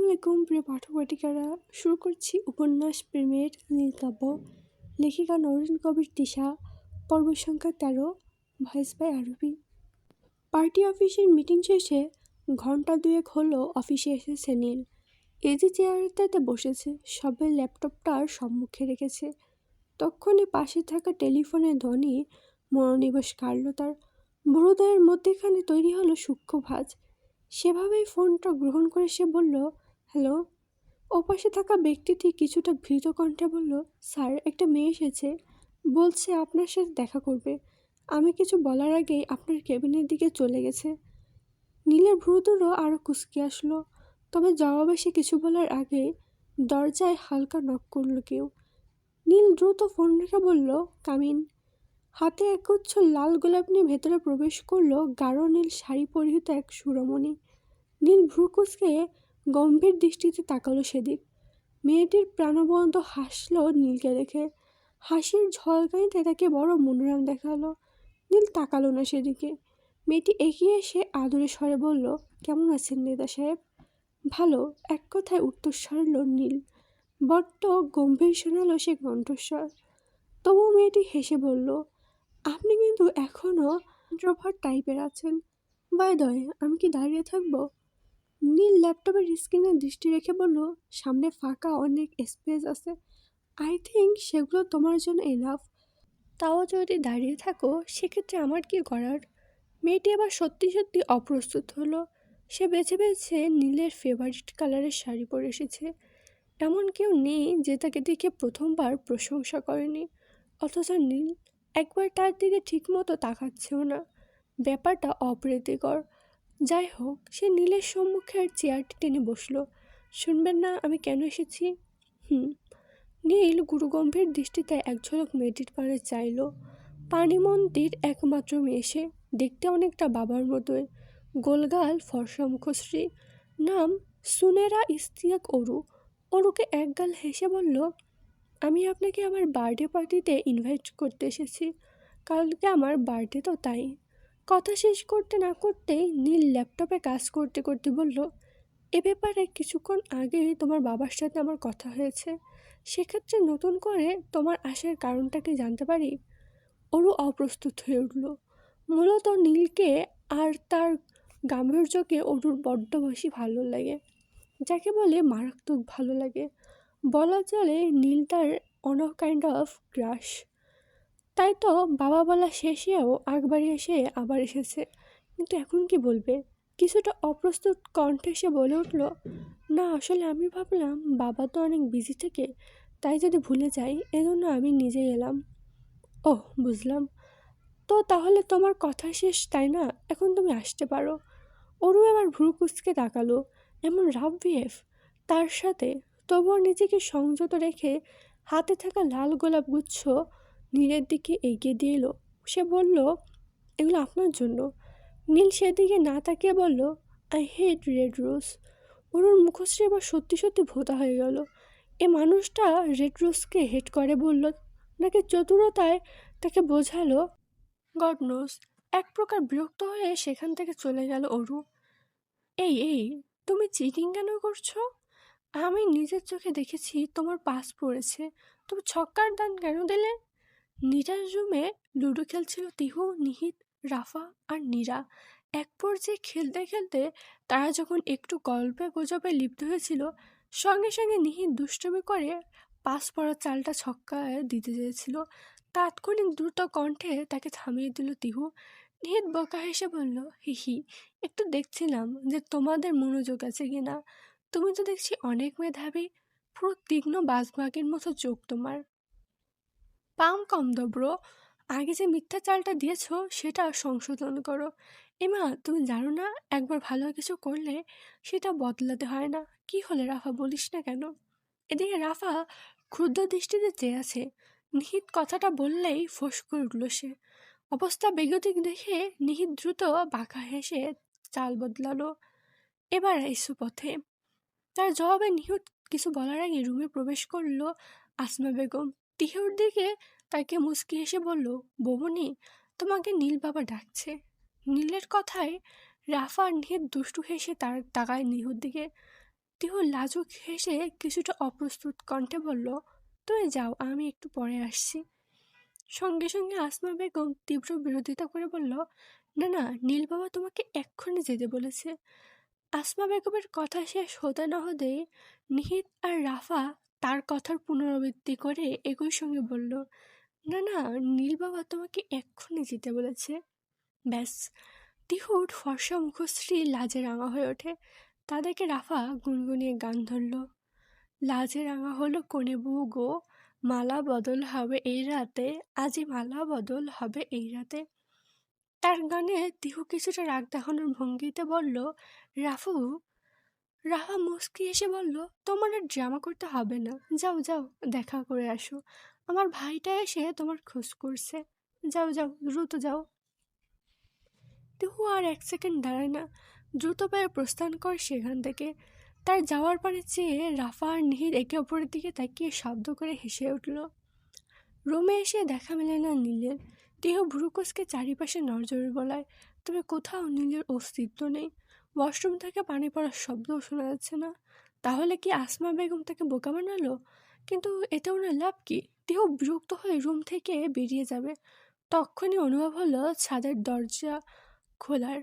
আলাইকুম প্রিয় পাঠক পাঠিকারা। শুরু করছি উপন্যাস প্রেমের নীলকাব্য, লেখিকা নরেন কবির তিশা, পর্ব সংখ্যা 13, ভয়েস বাই আরবি। পার্টি অফিসের মিটিং শেষে ঘন্টা দুয়েক হলো অফিসে এসেছে নীল। এজি চেয়ারটাতে বসেছে, সবাই ল্যাপটপটার সম্মুখে রেখেছে। তক্ষণে পাশে থাকা টেলিফোনের ধ্বনি মনোনিবেশ কাড়ল তার। বুড়োদয়ের মধ্যেখানে তৈরি হলো সূক্ষ্ম ভাঁজ। সেভাবেই ফোনটা গ্রহণ করে সে বলল, হ্যালো। ওপাশে থাকা ব্যক্তিটি কিছুটা ভীত কণ্ঠে বলল, স্যার, একটা মেয়ে এসেছে, বলছে আপনার সাথে দেখা করবে। আমি কিছু বলার আগেই আপনার কেবিনের দিকে চলে গেছে। নীলের ভ্রুদুটো আরও কুঁচকে আসলো, তবে জবাবে সে কিছু বলার আগে দরজায় হালকা নক করল কেউ। নীল দ্রুত ফোন রেখে বলল, কামিন। হাতে একগুচ্ছ লাল গোলাপ নিয়ে ভেতরে প্রবেশ করলো গাঢ় নীল শাড়ি পরিহিত এক সুরমণি। নীল ভ্রু কুঁচকে গম্ভীর দৃষ্টিতে তাকালো সেদিক। মেয়েটির প্রাণবন্ত হাসল নীলকে দেখে। হাসির ঝলকানিতে তাকে বড় মনোরম দেখালো। নীল তাকালো না সেদিকে। মেয়েটি এগিয়ে এসে আদুরে স্বরে বলল, কেমন আছেন নেতা সাহেব? ভালো, এক কথায় উত্তর সারল নীল। বড্ড গম্ভীর শোনালো সে কণ্ঠস্বর। তবুও মেয়েটি হেসে বলল, আপনি কিন্তু এখনও ইন্ট্রোভার্ট টাইপের আছেন। বাই দ্য ওয়ে, আমি কি দাঁড়িয়ে থাকবো? নীল ল্যাপটপের স্ক্রিনে দৃষ্টি রেখে বলল, সামনে ফাঁকা অনেক স্পেস আছে। আই থিঙ্ক সেগুলো তোমার জন্য এনাফ। তাও যদি দাঁড়িয়ে থাকো সেক্ষেত্রে আমার কি করার? মেয়েটি আবার সত্যি সত্যি অপ্রস্তুত হলো। সে বেছে বেছে নীলের ফেভারিট কালারের শাড়ি পরে এসেছে। এমন কেউ নেই যে তাকে দেখে প্রথমবার প্রশংসা করেনি, অথচ নীল একবার তার দিকে ঠিকমতো তাকাচ্ছেও না। ব্যাপারটা অপ্রীতিকর। যাই হোক, সে নীলের সম্মুখের চেয়ারটি টেনে বসলো। শুনবেন না আমি কেন এসেছি? নীল গুরুগম্ভীর দৃষ্টিতে এক ঝলক মেয়েটির পানে চাইল। পানিমন্দির একমাত্র মেয়ে সে, দেখতে অনেকটা বাবার মতোই, গোলগাল ফর্সা মুখশ্রী। নাম সুনেরা ইস্তিয়াক অরু। অরুকে একগাল হেসে বলল, আমি আপনাকে আমার বার্থডে পার্টিতে ইনভাইট করতে এসেছি। কালকে আমার বার্থডে তো তাই। কথা শেষ করতে না করতেই নীল ল্যাপটপে কাজ করতে করতে বলল, এ ব্যাপারে কিছুক্ষণ আগেই তোমার বাবার সাথে আমার কথা হয়েছে। সেক্ষেত্রে নতুন করে তোমার আসার কারণটা কি জানতে পারি? ওরও অপ্রস্তুত হয়ে উঠল। মূলত নীলকে আর তার গাম্ভীর্যকে অরুর বড্ড বেশি ভালো লাগে, যাকে বলে মারাত্মক ভালো লাগে। বলা চলে নীল তার অন কাইন্ড অফ ক্রাশ। তাই তো বাবা বলা শেষেও একবার এসে আবার এসেছে। কিন্তু এখন কি বলবে? কিছুটা অপ্রস্তুত কণ্ঠে সে বলে উঠল, না আসলে আমি ভাবলাম বাবা তো অনেক বিজি থেকে, তাই যদি ভুলে যাই, এজন্য আমি নিজেই এলাম। ওহ, বুঝলাম। তো তাহলে তোমার কথা শেষ, তাই না? এখন তুমি আসতে পারো। ওরও এবার ভ্রু কুঁচকে তাকালো। এমন রাফ বিহেভ তার সাথে, তবুও নিজেকে সংযত রেখে হাতে থাকা লাল গোলাপ গুচ্ছ নীলের দিকে এগিয়ে দিয়ে এলো। সে বলল, এগুলো আপনার জন্য। নীল সেদিকে না তাকিয়ে বলল, আই হেট রেড রোজ। ওর মুখশ্রী এবার সত্যি সত্যি ভোঁতা হয়ে গেল। এ মানুষটা রেড রোজকে হেট করে বলল, নাকি চতুরতায় তাকে বোঝালো? গড নোস। এক প্রকার বিরক্ত হয়ে সেখান থেকে চলে গেল অরু। এই এই, তুমি চিটিং কেন করছো? আমি নিজের চোখে দেখেছি তোমার পাস পড়েছে, তুমি ছক্কার দান কেন দিলে? নীরার রুমে লুডো খেলছিল তিহু, নিহিত, রাফা আর নীরা। এক পর্যায়ে খেলতে খেলতে তারা যখন একটু গল্পে গুজবে লিপ্ত হয়েছিল, সঙ্গে সঙ্গে নিহিত দুষ্টুমি করে পাস পড়া চালটা ছক্কায় দিতে চেয়েছিল। তাৎক্ষণিক দ্রুত কণ্ঠে তাকে থামিয়ে দিল তিহু। নিহিত বোকা হেসে বলল, হিহি, একটু দেখছিলাম যে তোমাদের মনোযোগ আছে কিনা। তুমি তো দেখছি অনেক মেধাবী, পুরো তীক্ষ্ণ বাজবাগের মতো চোখ তোমার। পাম কম দাও ব্রো, আগে যে মিথ্যা চালটা দিয়েছো সেটা সংশোধন করো। এমা, তুমি জানো না একবার ভালো কিছু করলে সেটা বদলাতে হয় না? কি হলে রাফা, বলিস না কেন? এদিকে রাফা ক্ষুদ্র দৃষ্টিতে চেয়ে আছে। নিহিত কথাটা বললেই ফোঁস করে উঠল সে। অবস্থা বেগতিক দেখে নিহিত দ্রুত বাঁকা হেসে চাল বদলালো। এবার আইসো পথে। তার জবাবে নিহুত কিছু বলার আগে রুমে প্রবেশ করলো আসমা বেগম। তিহুর দিকে তাকে মুচকি হেসে বলল, বৌমনি, তোমাকে নীল বাবা ডাকছে। নীলের কথায় রাফা আর নিহিত দুষ্টু হেসে তার তাকায় নিহুর দিকে। তিহু লাজুক হেসে কিছুটা অপ্রস্তুত কণ্ঠে বলল, তুমি যাও, আমি একটু পরে আসছি। সঙ্গে সঙ্গে আসমা বেগম তীব্র বিরোধিতা করে বলল, না না, নীল বাবা তোমাকে এক্ষুনি যেতে বলেছে। আসমা বেগমের কথা শেষ হতে না হতেই নিহিত আর রাফা তার কথার পুনরাবৃত্তি করে একই সঙ্গে বলল, না না, নীল বাবা তোমাকে এক্ষুনি যেতে বলেছে। ব্যাস, তিহুর ফর্সা মুখশ্রী লাজে রাঙা হয়ে ওঠে। তাদেরকে রাফা গুনগুনিয়ে গান ধরল, লাজে রাঙা হলো কনে বউ গো, মালা বদল হবে এই রাতে, আজই মালা বদল হবে এই রাতে। তার গানে তিহু কিছুটা রাগ দেখানোর ভঙ্গিতে বলল, রাফু। রাহা মুস্কি এসে বলল, তোমার আর ড্রামা করতে হবে না, যাও যাও, দেখা করে আসো। আমার ভাইটা এসে তোমার খোঁজ করছে, যাও যাও, দ্রুত যাও। তিহু আর এক সেকেন্ড দাঁড়ায় না, দ্রুত পায়ে প্রস্থান করে সেখান থেকে। তার যাওয়ার পানে চেয়ে রাফা আর নিহির একে অপরের দিকে তাকিয়ে শব্দ করে হেসে উঠল। রুমে এসে দেখা মেলে না নীলের। তিহু ভ্রুকুচকে চারিপাশে নজর বলায়, তবে কোথাও নীলের অস্তিত্ব নেই। ওয়াশরুম থেকে পানি পড়ার শব্দও শোনা যাচ্ছে না। তাহলে কি আসমা বেগম তাকে বোকা বানালো? কিন্তু এতে ওনার লাভ কি? তিহু বিরক্ত হয়ে রুম থেকে বেরিয়ে যাবে, তখনই অনুভব হলো ছাদের দরজা খোলার,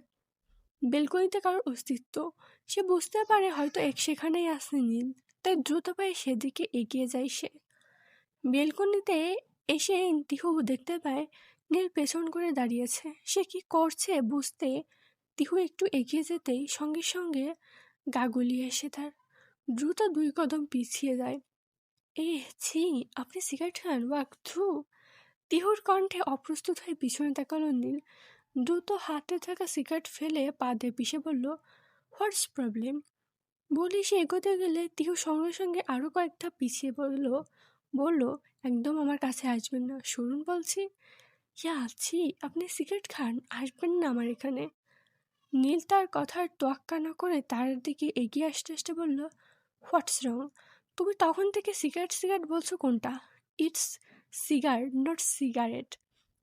বেলকনিতে কারোর অস্তিত্ব। সে বুঝতে পারে হয়তো সেখানেই আছে নীল, তাই দ্রুত পায়ে সেদিকে এগিয়ে যায় সে। বেলকনিতে এসে তিহু দেখতে পায় নীল পেছন করে দাঁড়িয়েছে। সে কি করছে বুঝতে তিহু একটু এগিয়ে যেতেই সঙ্গে সঙ্গে গা গুলিয়ে এসে তার। দ্রুত 2 কদম পিছিয়ে যায়। ছি, আপনি সিগারেট খান? Walk through. তিহুর কণ্ঠে অপ্রস্তুত হয়ে পিছনে তাকালো নীল। দ্রুত হাতে থাকা সিগারেট ফেলে পা দিয়ে পিষে বলল, হোয়াটস প্রবলেম? বলি সে এগোতে গেলে তিহু সঙ্গে সঙ্গে আরও কয়েকটা পিছিয়ে বলল, একদম আমার কাছে আসবেন না, শুনুন বলছি। আছি, আপনি সিগারেট খান, আসবেন না আমার এখানে। নীল তার কথার তোয়াক্কা না করে তার দিকে এগিয়ে আসতে আসতে বলল, হোয়াটস রং? তুমি তখন থেকে সিগারেট সিগারেট বলছো কোনটা? It's cigar, not cigarette.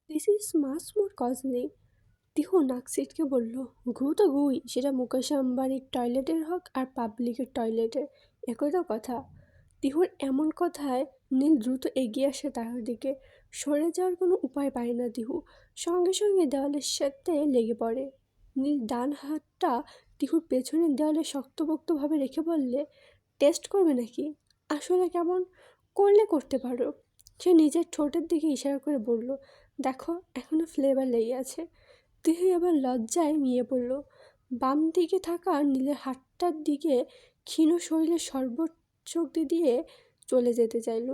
This is much more costly. তিহু নাক সিটকে বলল, ঘু তো ঘুই, সেটা মুকেশ আম্বানির টয়লেটের হোক আর পাবলিকের টয়লেটের, একই তো কথা। তিহুর এমন কথায় নীল দ্রুত এগিয়ে আসে তার দিকে। সরে যাওয়ার কোনো উপায় পায় না তিহু, সঙ্গে সঙ্গে দেওয়ালের সাথে লেগে পড়ে। নীল ডান হাতটা তিহুর পেছনের দেওয়ালে শক্তপোক্তভাবে রেখে বললে, টেস্ট করবে নাকি? আসলে কেমন করলে করতে পারো। সে নিজের ঠোঁটের দিকে ইশারা করে বলল, দেখো এখনো ফ্লেভার লেগে আছে। তিহু আবার লজ্জায় মিয়ে পড়ল। বাম দিকে থাকা নীলের হাতটার দিকে ক্ষীণ শরীরে সর্বোচ্চ দিয়ে চলে যেতে চাইল।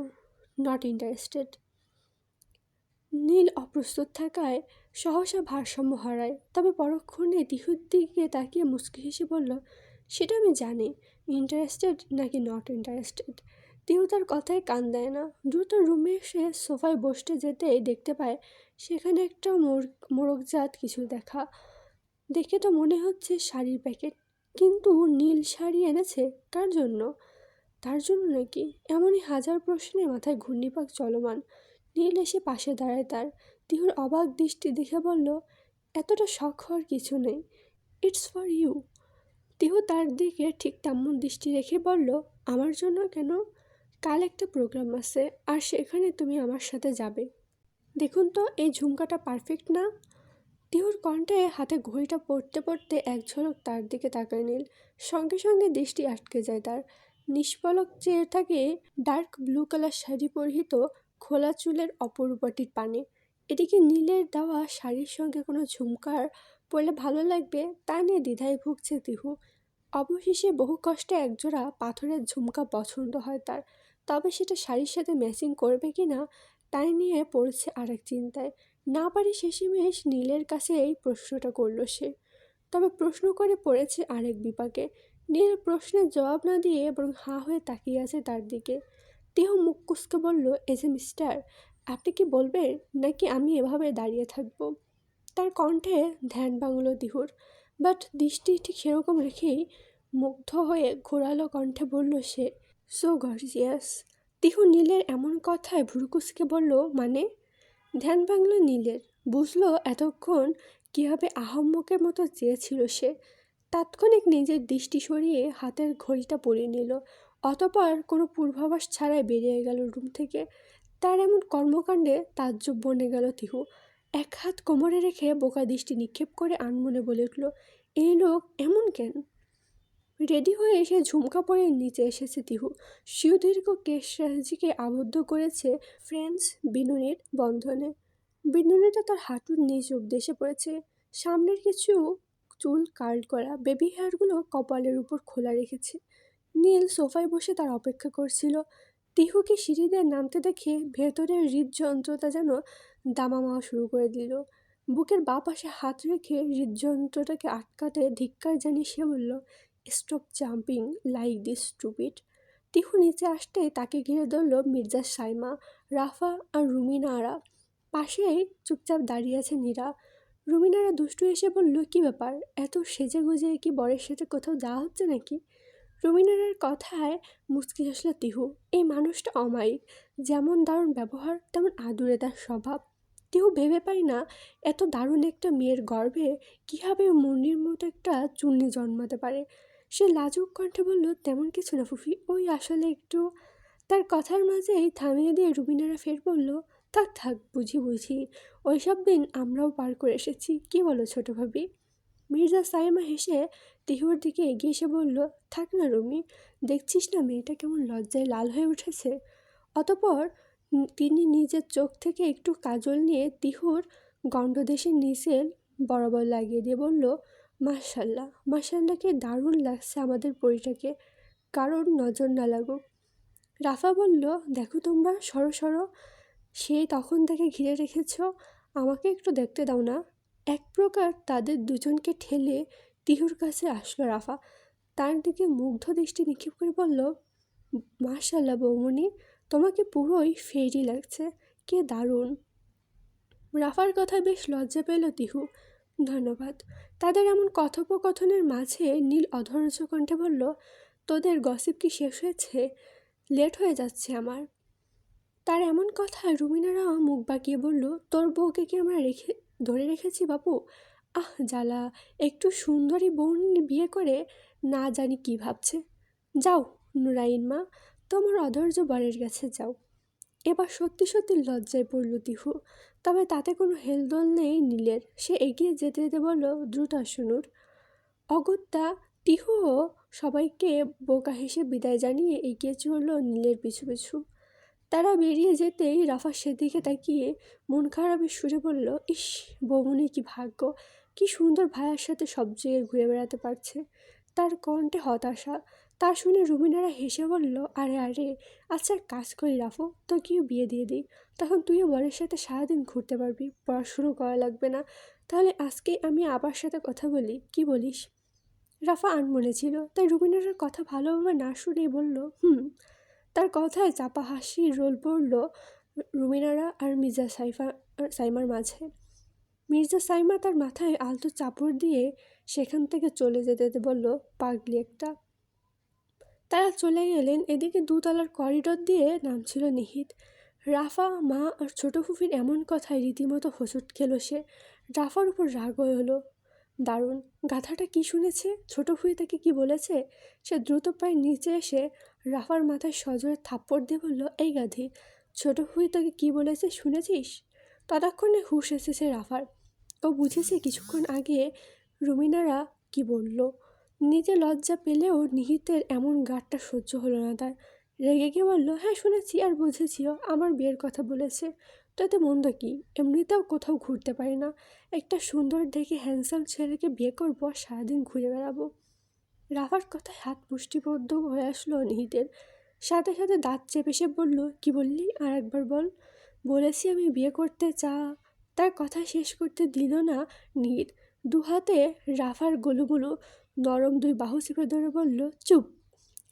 Not interested. নীল অপ্রস্তুত থাকায় সহসা ভারসাম্য হারায়, তবে পরক্ষণে তিহুর দিকে তাকিয়ে মুচকি হেসে বলল, সেটা আমি জানি, ইন্টারেস্টেড নাকি নট ইন্টারেস্টেড। তিহু তার কথায় কান দেয় না। দ্রুত রুমে এসে সোফায় বসতে যেতেই দেখতে পায় সেখানে একটা মোড়কজাত কিছু দেখে তো মনে হচ্ছে শাড়ির প্যাকেট, কিন্তু নীল শাড়ি এনেছে কার জন্য? তার জন্য নাকি? এমনই হাজার প্রশ্নে মাথায় ঘূর্ণিপাক চলমান। নীল এসে পাশে দাঁড়ায় তার। তিহুর অবাক দৃষ্টি দেখে বলল, এতটা শখ হওয়ার কিছু নেই, ইটস ফর ইউ। তিহু তার দিকে ঠিক তেমন দৃষ্টি রেখে বলল, আমার জন্য কেন? কাল একটা প্রোগ্রাম আছে, আর সেখানে তুমি আমার সাথে যাবে। দেখুন তো এই ঝুমকাটা পারফেক্ট না? তিহুর কণ্ঠে হাতে ঘড়িটা পড়তে পড়তে এক ঝলক তার দিকে তাকায় নীল। সঙ্গে সঙ্গে দৃষ্টি আটকে যায় তার। নিষ্পলক চেয়ে থাকে ডার্ক ব্লু কালার শাড়ি পরিহিত খোলা চুলের অপরূপাটির পানে। এদিকে নীলের দেওয়া শাড়ির সঙ্গে কোনো ঝুমকার পরলে ভালো লাগবে তা নিয়ে দ্বিধায় ভুগছে তিহু। অবশেষে বহু কষ্টে একজোড়া পাথরের ঝুমকা পছন্দ হয় তার, তবে সেটা শাড়ির সাথে ম্যাচিং করবে কি না তাই নিয়ে পড়েছে আরেক চিন্তায়। না পারি শেষমেশ নীলের কাছে এই প্রশ্নটা করলো সে, তবে প্রশ্ন করে পড়েছে আরেক বিপাকে। নীল প্রশ্নের জবাব না দিয়ে বরং হাঁ হয়ে তাকিয়ে আছে তার দিকে। তিহু মুখ কুঁচকে বলল, মিস্টার, আপনি কি বলবেন নাকি আমি এভাবে দাঁড়িয়ে থাকবো? তার কণ্ঠে ধ্যান ভাঙল তিহুর, বাট দৃষ্টি ঠিক সেরকম রেখেই মুগ্ধ হয়ে ঘোরালো কণ্ঠে বলল সে, সো গর্জিয়াস। তিহু নীলের এমন কথায় ভ্রুকুচকে বলল, মানে? ধ্যান ভাঙল নীলের, বুঝলো এতক্ষণ কীভাবে আহম্মকের মতো চেয়েছিল সে। তাৎক্ষণিক নিজের দৃষ্টি সরিয়ে হাতের ঘড়িটা পরিয়ে নিল। অতঃপর কোনো পূর্বাভাস ছাড়াই বেরিয়ে গেল রুম থেকে। তার এমন কর্মকাণ্ডে তাজ্জব বনে গেল তিহু। এক হাত কোমরে রেখে বোকা দৃষ্টি নিক্ষেপ করে আনমনে বলে উঠল, এই লোক এমন কেন? রেডি হয়ে এসে ঝুমকা পরে নিচে এসেছে তিহু। সুদীর্ঘ কেশরাজিকে আবদ্ধ করেছে ফ্রেঞ্চ বিনুনির বন্ধনে। বিনুনিটা তার হাঁটুর নিচ অব্দি এসে পড়েছে। সামনের কিছু চুল কার্ল করা, বেবি হেয়ারগুলো কপালের উপর খোলা রেখেছে। নীল সোফায় বসে তার অপেক্ষা করছিল। তিহুকে সিঁড়ি দিয়ে নামতে দেখে ভেতরের হৃদযন্ত্রটা যেন দামামাওয়া শুরু করে দিল। বুকের বাঁ পাশে হাত রেখে হৃদযন্ত্রটাকে আটকাতে ধিক্কার জানিয়ে সে বলল, stop jumping like this stupid. তিহু নিচে আসতে তাকে ঘিরে ধরল মির্জা সাইমা, রাফা আর রুমিনারা। পাশেই চুপচাপ দাঁড়িয়ে আছে নীরা। রুমিনারা দুষ্টু এসে বলল, কি ব্যাপার, এত সেজে গুজে কি বরের সাথে কোথাও যাওয়া হচ্ছে নাকি? রুমিনারার কথায় মুচকি হাসল তিহু। এই মানুষটা অমায়িক, যেমন দারুণ ব্যবহার তেমন আদুরে তার স্বভাব। তিহু ভেবে পায় না এত দারুণ একটা মেয়ের গর্ভে কীভাবে মুন্নির মতো একটা চুন্নি জন্মাতে পারে। সে লাজুক কণ্ঠে বলল, তেমন কিছু না ফুফি, ওই আসলে একটু। তার কথার মাঝেই থামিয়ে দিয়ে রুবিনারা ফের বলল, থাক থাক, বুঝি বুঝি, ওইসব দিন আমরাও পার করে এসেছি, কি বলো ছোট ভাবি? মির্জা সাইমা হেসে তিহুর দিকে এগিয়ে এসে বলল, থাক না রুমি, দেখছিস না মেয়েটা কেমন লজ্জায় লাল হয়ে উঠেছে। অতপর তিনি নিজের চোখ থেকে একটু কাজল নিয়ে তিহুর গণ্ডদেশের নিচে বরাবর লাগিয়ে দিয়ে বলল, মাশাল্লাহ মাশাল্লাহকে দারুণ লাগছে আমাদের পরিটাকে, কারোর নজর না লাগুক। রাফা বলল, দেখো তোমরা, সরো সরো, সেই তখন তাকে ঘিরে রেখেছ, আমাকে একটু দেখতে দাও না। এক প্রকার তাদের দুজনকে ঠেলে তিহুর কাছে আসলো রাফা। তার দিকে মুগ্ধ দৃষ্টি নিক্ষেপ করে বলল, মাশাল্লাহ বৌমনি, তোমাকে পুরোই ফেরি লাগছে, কে দারুণ। রাফার কথায় বেশ লজ্জা পেল তিহু। ধন্যবাদ। তাদের এমন কথোপকথনের মাঝে নীল অধৈর্য কণ্ঠে বলল, তোদের গসিপ কি শেষ হয়েছে? লেট হয়ে যাচ্ছে আমার। তার এমন কথায় রুমিনারাও মুখ বাঁকিয়ে বলল, তোর বউকে কি আমরা ধরে রেখেছি বাপু? আহ জ্বালা, একটু সুন্দরী বউ বিয়ে করে না জানি কি ভাবছে। যাও নুরাইন মা, তোমার অধৈর্য বরের কাছে যাও। এবার সত্যি সত্যি লজ্জায় পড়ল তিহু। তবে তাতে কোনো হেলদোল নেই নীলের। সে এগিয়ে যেতে যেতে বলল, দ্রুত শুনুর। অগত্যা তিহুও সবাইকে বোকা হেসে বিদায় জানিয়ে এগিয়ে চলল নীলের পিছু পিছু। তারা বেরিয়ে যেতেই রাফা সেদিকে তাকিয়ে মন খারাপের সুরে বলল, ইস, বৌমনি কি ভাগ্য, কি সুন্দর ভাইয়ার সাথে সব জায়গায় ঘুরে বেড়াতে পারছে। তার কণ্ঠে হতাশা। তা শুনে রুমিনারা হেসে বলল, আরে আরে, আচ্ছা এক কাজ করি রাফু, তোকেও বিয়ে দিয়ে দিই, তখন তুইও বরের সাথে সারাদিন ঘুরতে পারবি, পড়াশুনো করা লাগবে না। তাহলে আজকে আমি আবার সাথে কথা বলি, কি বলিস? রাফা আনমনে ছিল, তাই রুমিনারার কথা ভালোভাবে না শুনেই বলল, হুম। তার কথায় চাপা হাসির রোল পড়ল রুমিনারা আর মির্জা সাইমার মাঝে। মির্জা সাইমা তার মাথায় আলতো চাপড় দিয়ে সেখান থেকে চলে যেতে যেতে বলল, পাগলি একটা। তারা চলে গেলেন। এদিকে দুতলার করিডোর দিয়ে নামছিল নিহিত। রাফা, মা আর ছোট ফুফির এমন কথায় রীতিমতো হোঁচট খেল সে। রাফার উপর রাগ হলো। দারুণ, গাধাটা কি শুনেছে, ছোট ফুফি তাকে কি বলেছে? সে দ্রুত পায়ে নিচে এসে রাফার মাথায় সজোরে থাপ্পড় দিয়ে বলল, এই গাধি, ছোট ফুফি তাকে কি বলেছে শুনেছিস? ততক্ষণে হুঁশ এসেছে রাফার। ও বুঝেছে কিছুক্ষণ আগে রুমিনারা কি বলল। নিজে লজ্জা পেলেও নিহিতের এমন গাঁটটা সহ্য হলো না তার। রেগে গিয়ে বলল, হ্যাঁ শুনেছি আর বুঝেছিও, আমার বিয়ের কথা বলেছে। তাতে মন্দ কি, এমনিতেও কোথাও ঘুরতে পারি না, একটা সুন্দর দেখে হ্যান্ডসাম ছেলেকে বিয়ে করবো আর সারাদিন ঘুরে বেড়াবো। রাফার কথায় হাত মুষ্টিবদ্ধ হয়ে আসলো নিহিতের। সাথে সাথে দাঁত চেপে সে বলল, কি বললি, আর একবার বল। বলেছি আমি বিয়ে করতে তার কথা শেষ করতে দিল না নিহিত। দুহাতে রাফার গলুগুলো নরম দুই বাহু চেপে ধরে বলল, চুপ,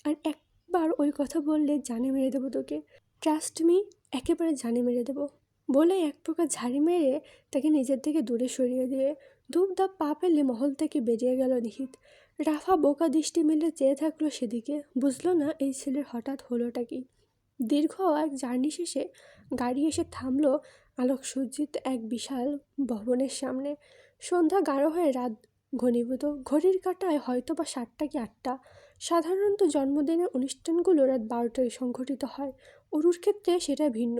আর একবার ওই কথা বললে জানে মেরে দেবো তোকে, ট্রাস্ট মি, একেবারে জানে মেরে দেবো। বলে এক প্রকার ঝাড়ি মেরে তাকে নিজের থেকে দূরে সরিয়ে দিয়ে ধূপধাপ পা ফেলে মহল থেকে বেরিয়ে গেল নিহিত। রাফা বোকা দৃষ্টি মেলে চেয়ে থাকলো সেদিকে, বুঝলো না এই ছেলের হঠাৎ হলোটা কি। দীর্ঘ এক জার্নি শেষে গাড়ি এসে থামলো আলোকসজ্জিত এক বিশাল ভবনের সামনে। সন্ধ্যা গাঢ় হয়ে রাত ঘনীভূত। ঘড়ির কাঁটায় হয়তো বা 7টা কি 8টা। সাধারণত জন্মদিনের অনুষ্ঠানগুলো রাত 12টায় সংঘটিত হয়। অরুর ক্ষেত্রে সেটা ভিন্ন।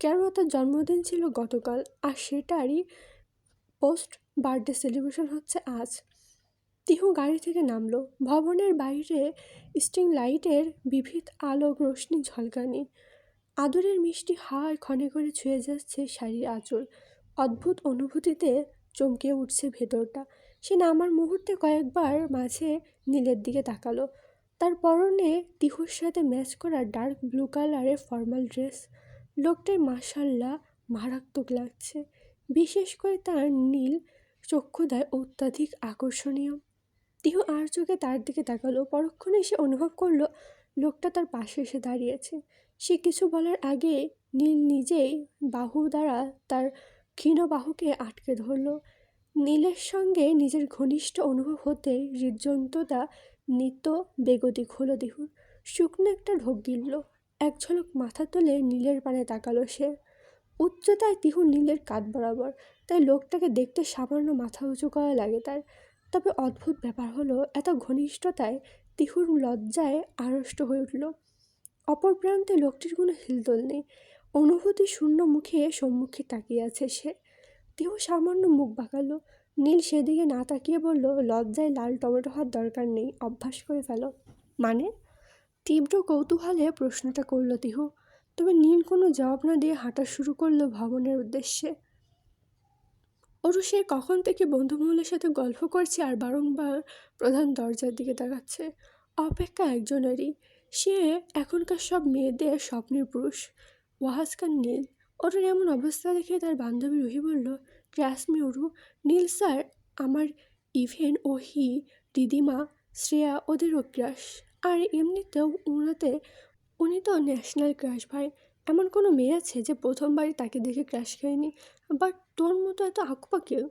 কেন তার জন্মদিন ছিল গতকাল, আর সেটারই পোস্ট বার্থডে সেলিব্রেশন হচ্ছে আজ। তিহু গাড়ি থেকে নামলো। ভবনের বাইরে স্ট্রিং লাইটের বিবিধ আলো রোশনি ঝলকানি। আদরের মিষ্টি হাওয়ায় ক্ষণে করে ছুঁয়ে যাচ্ছে শাড়ির আঁচল। অদ্ভুত অনুভূতিতে চমকে উঠছে ভেতরটা। সে নামার মুহূর্তে কয়েকবার মাঝে নীলের দিকে তাকালো। তার পরনে তিহুর সাথে ম্যাচ করা ডার্ক ব্লু কালারের ফর্মাল ড্রেস। লোকটাই মাশাল্লাহ মারাত্মক লাগছে। বিশেষ করে তার নীল চক্ষুদায় অত্যাধিক আকর্ষণীয়। তিহু আর চোখে তার দিকে তাকালো। পরক্ষণে সে অনুভব করলো লোকটা তার পাশে এসে দাঁড়িয়েছে। সে কিছু বলার আগে নীল নিজেই বাহু দ্বারা তার ক্ষীণ বাহুকে আটকে ধরল। নীলের সঙ্গে নিজের ঘনিষ্ঠ অনুভব হতে হৃদযন্ত্রটা নিত্য বেগতিক হলো দিহুর। শুকনো একটা ঢোক গিলল। এক ঝলক মাথা তুলে নীলের পানে তাকালো সে। উচ্চতায় তিহু নীলের কাঁধ বরাবর, তাই লোকটাকে দেখতে সামান্য মাথা উঁচু করা লাগে তার। তবে অদ্ভুত ব্যাপার হলো এত ঘনিষ্ঠতায় তিহুর লজ্জায় আড়ষ্ট হয়ে উঠল। অপর প্রান্তে লোকটির কোনো হিলদোল নেই। অনুভূতি শূন্য মুখে সম্মুখে তাকিয়ে আছে সে। তিহু সামান্য মুখ বাঁকালো। নীল সেদিকে না তাকিয়ে বলল, লজ্জায় লাল টমেটো হওয়ার দরকার নেই, অভ্যাস করে ফেলো। মানে? তীব্র কৌতূহলে প্রশ্নটা করল তিহু। তবে নীল কোনো জবাব না দিয়ে হাঁটা শুরু করলো ভবনের উদ্দেশ্যে। অরু সে কখন থেকে বন্ধুমহলের সাথে গল্প করছে আর বারংবার প্রধান দরজার দিকে তাকাচ্ছে। অপেক্ষা একজনেরই। সে এখনকার সব মেয়েদের স্বপ্নের পুরুষ, ওয়াহাজ খান নীল। অরুর এমন অবস্থা দেখে তার বান্ধবী রুহি বলল, ট্রাস্ট অরু, নীল স্যার আমার ইভেন ওহি, রিদিমা, শ্রেয়া ওদেরও ক্রাশ। আর এমনিতেও উনি তো ন্যাশনাল ক্রাশ ভাই। এমন কোনো মেয়ে আছে যে প্রথমবারই তাকে দেখে ক্রাশ খায়নি? বাট তোর মতো এত আঁকুপা কেউ?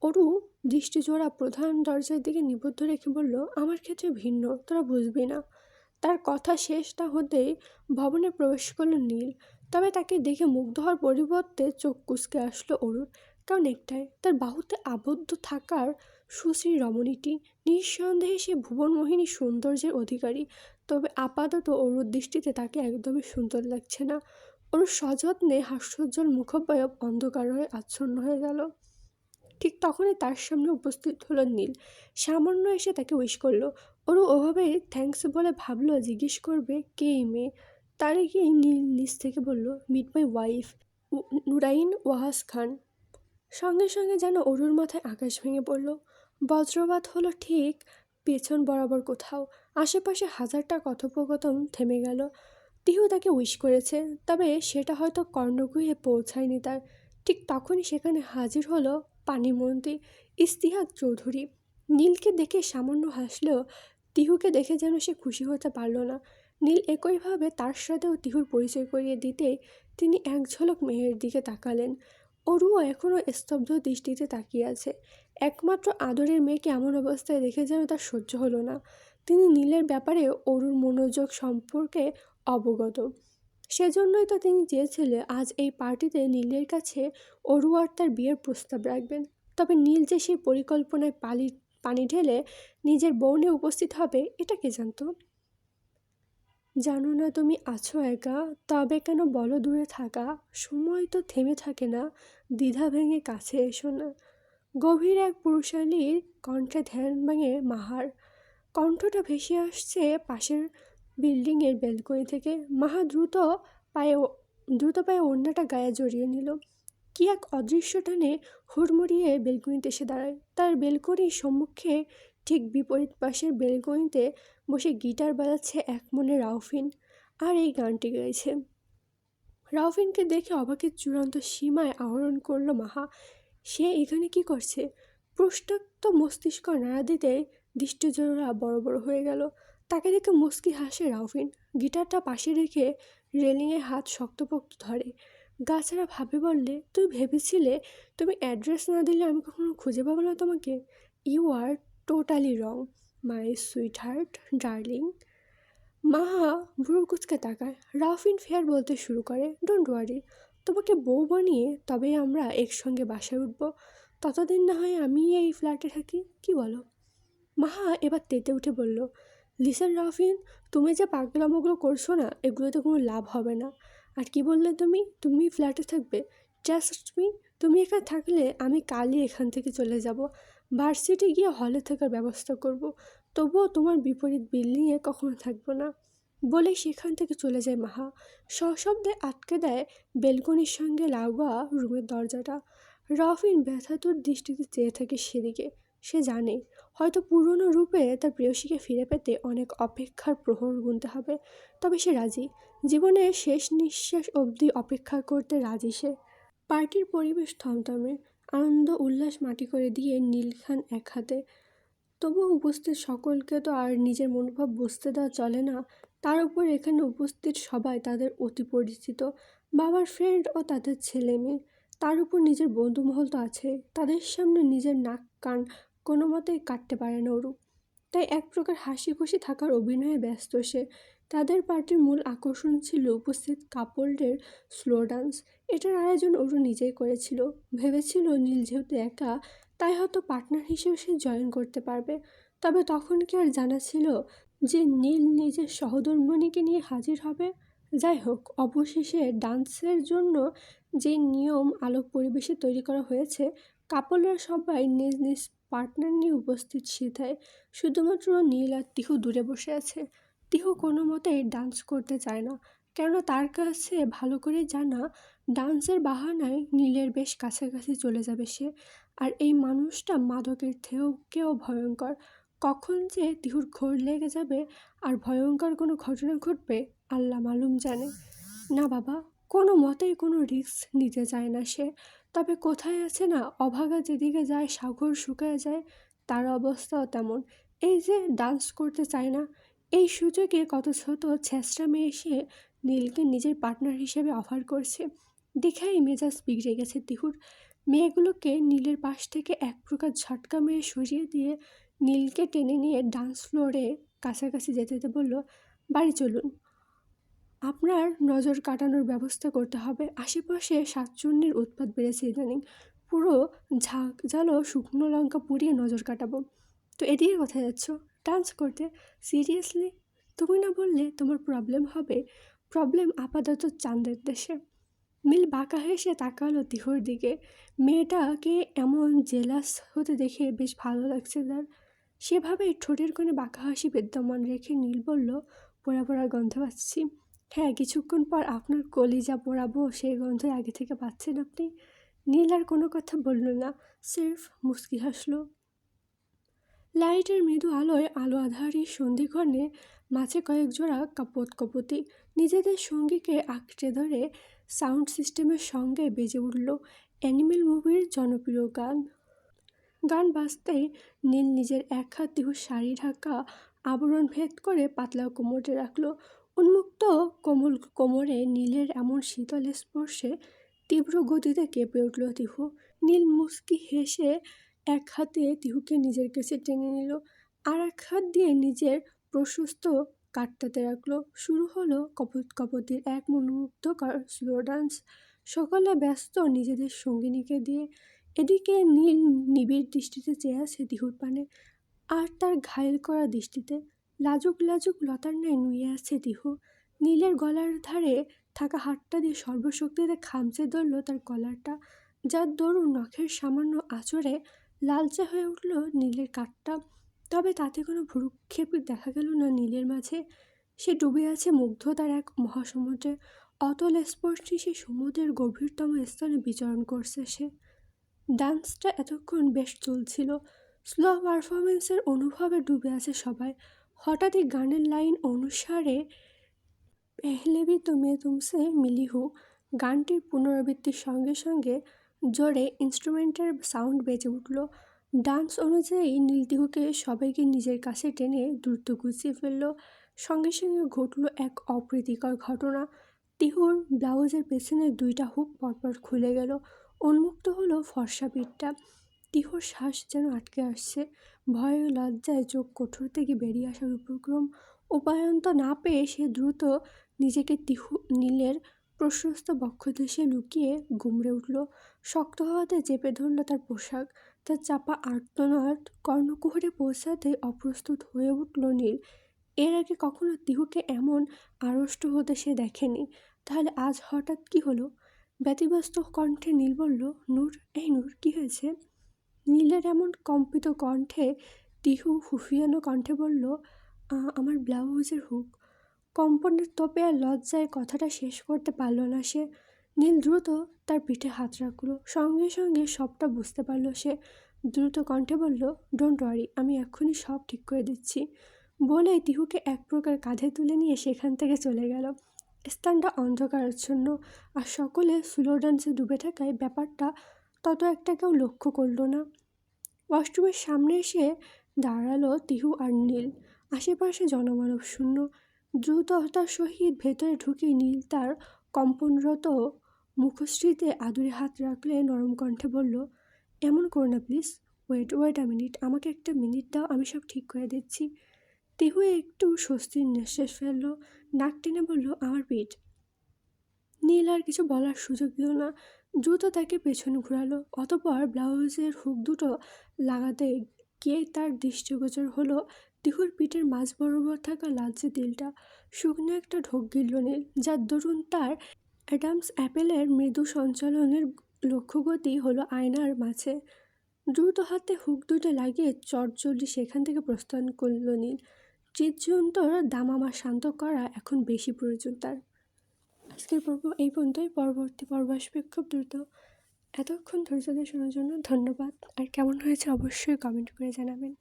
অরু দৃষ্টিজোড়া প্রধান দরজার দিকে নিবদ্ধ রেখে বলল, আমার ক্ষেত্রে ভিন্ন, তোরা বুঝবি না। তার কথা শেষ না হতেই ভবনে প্রবেশ করলো নীল। তবে তাকে দেখে মুগ্ধ হওয়ার পরিবর্তে চোখ কুঁচকে আসলো অরুর। কারণ একটাই, তার বাহুতে আবদ্ধ থাকার সুশ্রী রমণীটি। নিঃসন্দেহে সে ভুবনমোহিনী সৌন্দর্যের অধিকারী। তবে আপাতত অরুর দৃষ্টিতে তাকে একদমই সুন্দর লাগছে না। অরুর সযত্নে হাস্যোজ্জ্বল মুখবয়ব অন্ধকার হয়ে আচ্ছন্ন হয়ে গেল। ঠিক তখনই তার সামনে উপস্থিত হলো নীল। সামান্য এসে তাকে উইশ করলো। ওরও ওভাবে থ্যাঙ্কস বলে ভাবলো জিজ্ঞেস করবে কে এই মেয়ে। তার গিয়ে নীল নিচ থেকে বলল, meet my wife Nurain Wahaj Khan. সঙ্গে সঙ্গে যেন অরুর মাথায় আকাশ ভেঙে পড়ল। বজ্রপাত হলো ঠিক পেছন বরাবর কোথাও। আশেপাশে হাজারটা কথোপকথন থেমে গেল। তিহু তাকে উইশ করেছে, তবে সেটা হয়তো কর্ণগৃহে পৌঁছায়নি তার। ঠিক তখনই সেখানে হাজির হলো পানিমন্ত্রী ইস্তিহাক চৌধুরী। নীলকে দেখে সামান্য হাসলেও তিহুকে দেখে যেন সে খুশি হতে পারল না। নীল একইভাবে তার সাথেও তিহুর পরিচয় করিয়ে দিতেই তিনি এক ঝলক মেয়ের দিকে তাকালেন। অরুও এখনও স্তব্ধ দৃষ্টিতে তাকিয়ে আছে। একমাত্র আদরের মেয়েকে এমন অবস্থায় দেখে যেন তার সহ্য হলো না। তিনি নীলের ব্যাপারে অরুর মনোযোগ সম্পর্কে অবগত। সেজন্যই তো তিনি চেয়েছিলেন আজ এই পার্টিতে নীলের কাছে অরু আর তার বিয়ের প্রস্তাব রাখবেন। তবে নীল যে সেই পরিকল্পনায় পানি ঢেলে নিজের বউ নিয়ে উপস্থিত হবে এটা কে জানত? জানো না তুমি আছো একা, তবে কেন বলো দূরে থাকা? সময় তো থেমে থাকে না, দ্বিধা ভেঙে কাছে এসো না। গভীর এক পুরুষালীর কণ্ঠে ধ্যান ভাঙে মাহার। কণ্ঠটা ভেসে আসছে পাশের বিল্ডিংয়ের ব্যালকনি থেকে। মাহা দ্রুত পায়ে ওড়নাটা গায়ে জড়িয়ে নিল। কি এক অদৃশ্য টানে হুড়মুড়িয়ে বেলকনিতে এসে দাঁড়ায়। তার বেলকনির সম্মুখে ঠিক বিপরীত পাশের বেলকনিতে বসে গিটার বাজাচ্ছে এক মনে রাউফিন, আর এই গানটি গাইছে। রাউফিনকে দেখে অবাকের চূড়ান্ত সীমায় আহরণ করলো মাহা। সে এখানে কি করছে? প্রশ্নোক্ত মস্তিষ্ক নাড়া দিতে দৃষ্টিজোড়া বড় বড় হয়ে গেল। তাকে দেখে মুচকি হাসে রাউফিন। গিটারটা পাশে রেখে রেলিংয়ে হাত শক্তপোক্ত ধরে। গাছারা ভাবে বললে, তুই ভেবেছিলে তুমি অ্যাড্রেস না দিলে আমি কখনো খুঁজে পাবো না তোমাকে? You are totally wrong my sweetheart darling. মাহা ভুরু কুচকে তাকায়। রাউফিন ফেয়ার বলতে শুরু করে, ডোন্ট ওয়ারি, তোমাকে বউ বানিয়ে তবেই আমরা একসঙ্গে বাসায় উঠব। ততদিন না হয় আমি এই ফ্ল্যাটে থাকি, কি বলো? মাহা এবার তেতে উঠে বলল, লিসেন রাফিন, তুমি যে পাগলামোগুলো করছো না, এগুলোতে কোনো লাভ হবে না। আর কি বললে তুমি ফ্ল্যাটে থাকবে? জাস্ট মি, তুমি এখানে থাকলে আমি কালই এখান থেকে চলে যাব, ভার্সিটি গিয়ে হলে থাকার ব্যবস্থা করব। তবুও তোমার বিপরীত বিল্ডিংয়ে কখনো থাকবো না। বলেই সেখান থেকে চলে যায় মাহা। সশব্দে আটকে দেয় বেলকনির সঙ্গে লাগোয়া রুমের দরজাটা। রাফিন ব্যথাতুর দৃষ্টিতে চেয়ে থাকে সেদিকে। সে জানে হয়তো পুরনো রূপে তার প্রেয়সীকে ফিরে পেতে অনেক অপেক্ষার প্রহর গুনতে হবে, তবে সে রাজি। জীবনের শেষ নিঃশ্বাস অবধি অপেক্ষা করতে রাজি সে। পার্টির পরিবেশ থমথমে, আনন্দ উল্লাস মাটি করে দিয়ে নীল খান এক হাতে। তবুও উপস্থিত সকলকে তো আর নিজের মনোভাব বুঝতে দেওয়া চলে না। তার উপর এখানে উপস্থিত সবাই তাদের অতি পরিচিত, বাবার ফ্রেন্ড ও তাদের ছেলে মেয়ে। তার উপর নিজের বন্ধুমহল তো আছে, তাদের সামনে নিজের নাক কান কোনো মতেই কাটতে পারে না ওরু। তাই এক প্রকার হাসি খুশি থাকার অভিনয়ে ব্যস্ত সে। তাদের পার্টির মূল আকর্ষণ ছিল উপস্থিত কাপলদের স্লো ডান্স। এটার আয়োজন ওরু নিজেই করেছিল। ভেবেছিল নীল যেহেতু একা, তাই হয়তো পার্টনার হিসেবে সে জয়েন করতে পারবে। তবে তখন কি আর জানা ছিল যে নীল নিজের সহধর্মিণীকে নিয়ে হাজির হবে? যাই হোক, অবশেষে ডান্সের জন্য যে নিয়ম আলোক পরিবেশে তৈরি করা হয়েছে, কাপলরা সবাই নিজ নিজ পার্টনার নিয়ে উপস্থিত সেথায়। শুধুমাত্র নীল আর তিহু দূরে বসে আছে। তিহু কোনো মতেই ডান্স করতে চায় না, কেননা তার কাছে ভালো করে জানা ডান্সের বাহানায় নীলের বেশ কাছাকাছি চলে যাবে সে। আর এই মানুষটা মাদকের থেকেও ভয়ঙ্কর। কখন যে তিহুর ঘোর লেগে যাবে আর ভয়ঙ্কর কোনো ঘটনা ঘটবে, আল্লাহ মালুম জানে। না বাবা, কোনো মতেই কোনো রিস্ক নিতে চায় না সে। তবে কোথায় আছে না, অভাগা যেদিকে যায় সাগর শুকায় যায়, তার অবস্থাও তেমন। এই যে ডান্স করতে চায় না, এই সুযোগে কত ছোট ছেঁচড়া মেয়ে এসে নীলকে নিজের পার্টনার হিসেবে অফার করছে। দেখেই মেজাজ বিগড়ে গেছে তিহুর। মেয়েগুলোকে নীলের পাশ থেকে এক প্রকার ঝটকা মেরে সরিয়ে দিয়ে নীলকে টেনে নিয়ে ডান্স ফ্লোরে কাছাকাছি যেতে যেতে বলল, বাড়ি চলুন, আপনার নজর কাটানোর ব্যবস্থা করতে হবে। আশেপাশে শাকচুন্নির উৎপাত বেড়েছে ইদানিং। পুরো ঝাঁক ঝালো শুকনো লঙ্কা পুড়িয়ে নজর কাটাবো। তো এদিকে কোথায় যাচ্ছ? ডান্স করতে? সিরিয়াসলি? তুমি না বললে তোমার প্রবলেম হবে? প্রবলেম আপাতত চাঁদের দেশে। মিল বাঁকা হেসে তাকালো তিহুর দিকে। মেয়েটাকে এমন জেলাস হতে দেখে বেশ ভালো লাগছে তার। সেভাবেই ঠোঁটের কোণে বাঁকা হাসি বিদ্যমান রেখে নীল বলল, পোড়া পোড়া গন্ধ পাচ্ছি। হ্যাঁ, কিছুক্ষণ পর আপনার কলিজা পোড়াবো, সেই গন্ধই আগে থেকে পাচ্ছেন আপনি। নীল আর কোনো কথা বলল না, সির্ফ মুচকি হাসলো। লাইটের মৃদু আলোয় আলো আধারী সন্ধিক্ষণে মাঝে কয়েক জোড়া কাপত কপতি নিজেদের সঙ্গীকে আঁকড়ে ধরে সাউন্ড সিস্টেমের সঙ্গে বেজে উঠল অ্যানিমেল মুভির জনপ্রিয় গান। গান বাজতেই নীল নিজের এক হাত তিহুর শাড়ি ঢাকা আবরণ ভেদ করে পাতলা কোমরে রাখল। উন্মুক্ত কোমরে নীলের এমন শীতল স্পর্শে তীব্র গতিতে কেঁপে উঠল তিহু। নীল মুচকি হেসে এক হাতে তিহুকে নিজের কাছে টেনে নিল, আর এক হাত দিয়ে নিজের প্রশস্ত কাটটাতে রাখলো। শুরু হলো কপত কপতির এক মনোমুগ্ধকর স্লো ডান্স। সকলে ব্যস্ত নিজেদের সঙ্গিনীকে দিয়ে। এদিকে নীল নিবিড় দৃষ্টিতে চেয়ে আছে তিহুর পানে, আর তার ঘায়েল করা দৃষ্টিতে লাজুক লাজুক লতার ন্যায় নুয়ে আছে তিহু। নীলের গলার ধারে থাকা হাতটা দিয়ে সর্বশক্তিতে খামচে ধরল তার কলারটা, যার দরুন নখের সামান্য আঁচড়ে লালচে হয়ে উঠল নীলের কাঠটা। তবে তাতে কোনো ভ্রুক্ষেপ দেখা গেল না নীলের মাঝে। সে ডুবে আছে মুগ্ধতার এক মহাসমুদ্রে। অতল স্পর্শী সে সমুদ্রের গভীরতম স্থানে বিচরণ করছে সে। ডান্সটা এতক্ষণ বেশ চলছিল। স্লো পারফরমেন্সের অনুভবে ডুবে আছে সবাই। হঠাৎই গানের লাইন অনুসারে পেহলে ভি তুমি তুমসে মিলি হু গানটির পুনরাবৃত্তির সঙ্গে সঙ্গে জোরে ইনস্ট্রুমেন্টের সাউন্ড বেজে উঠল। ডান্স অনুযায়ী নীলতিহুকে সবাইকে নিজের কাছে টেনে দ্রুত গুছিয়ে ফেলল। সঙ্গে সঙ্গে ঘটল এক অপ্রীতিকর ঘটনা। তিহুর ব্লাউজের পেছনের দুইটা হুক পরপর খুলে গেল। উন্মুক্ত হলো ফর্সা পিঠটা। তিহুর শ্বাস যেন আটকে আসছে। ভয়ে লজ্জায় চোখ কোঠর থেকে বেরিয়ে আসার উপক্রম। উপায়ন্ত না পেয়ে সে দ্রুত নিজেকে নীলের প্রশস্ত বক্ষদেশে লুকিয়ে গুমড়ে উঠল। শক্ত হওয়াতে চেপে ধরল তার পোশাক। তার চাপা আর্তনাদ কর্ণকুহরে পৌঁছাতে অপ্রস্তুত হয়ে উঠল নীল। এর আগে কখনো তিহুকে এমন আড়ষ্ট হতে সে দেখেনি। তাহলে আজ হঠাৎ কি হলো? ব্যতিব্যস্ত কণ্ঠে নীল বলল, নূর, এই নূর, কি হয়েছে? নীলের এমন কম্পিত কণ্ঠে তিহু ফুফিয়ানো কণ্ঠে বলল, আমার ব্লাউজের হুক। কম্পনের তোপে আর লজ্জায় কথাটা শেষ করতে পারল না সে। নীল দ্রুত তার পিঠে হাত রাখল। সঙ্গে সঙ্গে সবটা বুঝতে পারল সে। দ্রুত কণ্ঠে বলল, ডোন্ট ওয়ারি, আমি এক্ষুনি সব ঠিক করে দিচ্ছি। বলেই তিহুকে এক প্রকার কাঁধে তুলে নিয়ে সেখান থেকে চলে গেল। স্থানটা অন্ধকারাচ্ছন্ন, আর সকলে স্লো ডান্সে ডুবে থাকায় ব্যাপারটা তত একটা কেউ লক্ষ্য করল না। ওয়াশরুমের সামনে এসে দাঁড়ালো তিহু আর নীল। আশেপাশে জনমানব শূন্য। দ্রুততার সহিত ভেতরে ঢুকে নীল তার কম্পনরত মুখশ্রীতে আদুরে হাত রাখলে নরম কণ্ঠে বলল, এমন করো না প্লিজ। ওয়েট আ মিনিট, আমাকে একটা মিনিট দাও, আমি সব ঠিক করে দিচ্ছি। তিহু একটু স্বস্তির নিঃশ্বাস ফেলল। নাক টেনে বলল, আমার পিঠ। নীল আর কিছু বলার সুযোগ দিল না। দ্রুত তাকে পেছনে ঘোরালো। অতঃপর ব্লাউজের হুক দুটো লাগাতে গিয়ে তার দৃষ্টিগোচর হলো তিহুর পিঠের মাঝ বরাবর থাকা লালচে তিলটা। শুকনো একটা ঢোক গিলল নীল, যার দরুন তার অ্যাডামস অ্যাপেলের মৃদু সঞ্চালনের লক্ষ্যগতি হলো আয়নার মাঝে। দ্রুত হাতে হুক দুটো লাগিয়ে চটজলদি সেখান থেকে প্রস্থান করল নীল। হৃদযন্ত্র দামামা শান্ত করা এখন বেশি প্রয়োজন তার। আজকের পর্ব এই পর্যন্তই। পরবর্তী পর্ব আসবে খুব দ্রুত। এতক্ষণ ধৈর্য দিয়ে শোনার জন্য ধন্যবাদ। আর কেমন হয়েছে অবশ্যই কমেন্ট করে জানাবেন।